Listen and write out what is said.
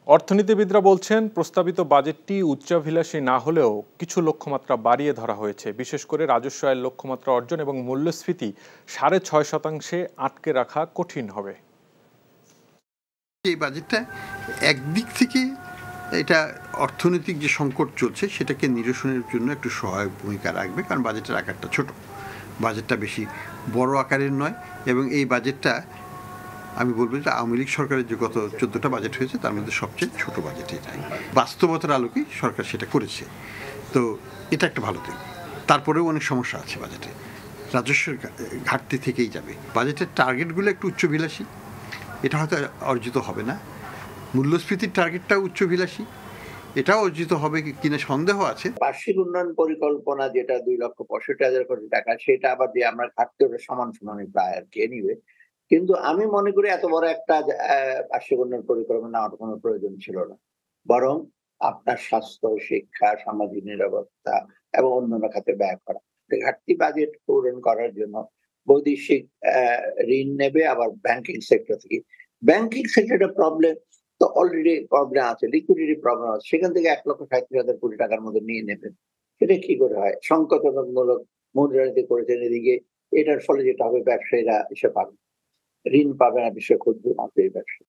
অর্থনীতিবিদরা বলছেন প্রস্তাবিত বাজেটটি উচ্চাভিলাষী না হলেও কিছু লক্ষ্যমাত্রা বাড়িয়ে ধরা হয়েছে, বিশেষ করে রাজস্ব আয়ের লক্ষ্যমাত্রা অর্জন এবং মূল্যস্ফীতি 6.5% আটকে রাখা কঠিন হবে। এই বাজেটটা একদিক থেকে এটা অর্থনৈতিক যে সংকট চলছে সেটাকে নিরসনের জন্য একটু সহায়ক ভূমিকা রাখবে, কারণ বাজেটের আকারটা ছোট, বাজেটটা বেশি বড় আকারের নয়। এবং এই বাজেটটা আমি বলবো যে আওয়ামী লীগ সরকারের যে গত 14টা বাজেট হয়েছে তার মধ্যে সবচেয়ে ছোট বাজেট এটাই। বাস্তবতার আলোকে সরকার সেটা করেছে, তো এটা একটা ভালো দিক। তারপরেও অনেক সমস্যা আছে বাজেটে, রাজস্বের ঘাটতি থেকেই যাবে। বাজেটের টার্গেটগুলো একটু উচ্চবিলাসী, এটা হয়তো অর্জিত হবে না। মূল্যস্ফীতির টার্গেটটাও উচ্চভিলাষী, এটাও অর্জিত হবে কিনা সন্দেহ আছে। বার্ষিক উন্নয়ন পরিকল্পনা যেটা 2,65,000 কোটি টাকা, সেটা আবার দিয়ে আমরা ঘাটতি সমান সমানই প্রায় আর কি এনিওয়ে। কিন্তু আমি মনে করি এত বড় একটা বার্ষিক উন্নয়ন পরিকল্পনা নেওয়ার কোনো প্রয়োজন ছিল না, বরং আপনার স্বাস্থ্য, শিক্ষা, সামাজিক নিরাপত্তা এবং অন্যান্য খাতে ব্যয় করা। ঘাটতি বাজেট পূরণ করার জন্য বৈদেশিক ঋণ নেবে, আবার ব্যাংকিং সেক্টর থেকে। ব্যাংকিং সেক্টরের প্রবলেম তো অলরেডি প্রবলেম আছে, লিকুইডিটি প্রবলেম আছে, সেখান থেকে 1,37,000 কোটি টাকার মতো নিয়ে নেবেন। সেটা কি করে হয়? সংকটমূলক মুদ্রানীতি করেছেন এদিকে, এটার ফলে যেটা হবে ব্যবসায়ীরা এসে পাবে, ঋণ পাবে না, বিশেষ ক্ষুদ্র মাত্রার ব্যবসা।